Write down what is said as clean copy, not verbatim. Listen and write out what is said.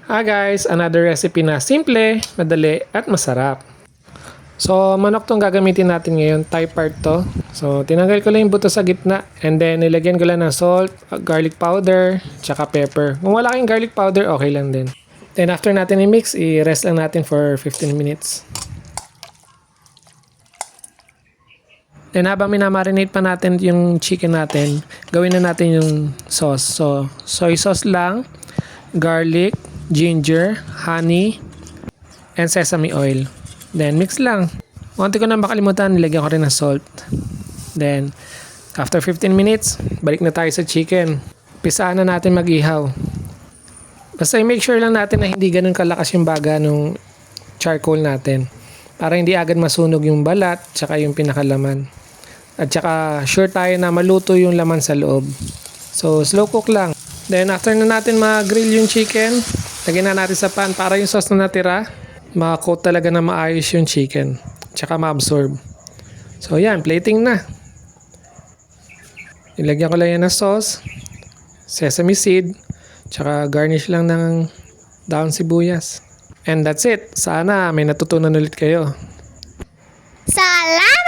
Hi guys, another recipe na simple, madali at masarap. So manok tong gagamitin natin ngayon, thigh part to. So tinanggal ko lang yung buto sa gitna and then nilagyan ko lang ng salt, garlic powder, tsaka pepper. Kung wala kayong garlic powder, okay lang din. Then after natin i-mix, i-rest lang natin for 15 minutes. Then habang minamarinate pa natin yung chicken natin, gawin na natin yung sauce. So soy sauce lang, garlic, ginger, honey, and sesame oil. Then mix lang. Konti ko na makalimutan, nilagyan ko rin ng salt. Then after 15 minutes, balik na tayo sa chicken. Pisaan na natin mag-ihaw. Basta i-make sure lang natin na hindi ganun kalakas yung baga nung charcoal natin. Para hindi agad masunog yung balat, tsaka yung pinakalaman. At tsaka sure tayo na maluto yung laman sa loob. So slow cook lang. Then after na natin mag-grill yung chicken, lagyan na natin sa pan para yung sauce na natira, makakoat talaga na maayos yung chicken. Tsaka ma-absorb. So yan, plating na. Ilagyan ko lang yan ng sauce, sesame seed, tsaka garnish lang ng daon sibuyas. And that's it. Sana may natutunan ulit kayo. Salamat!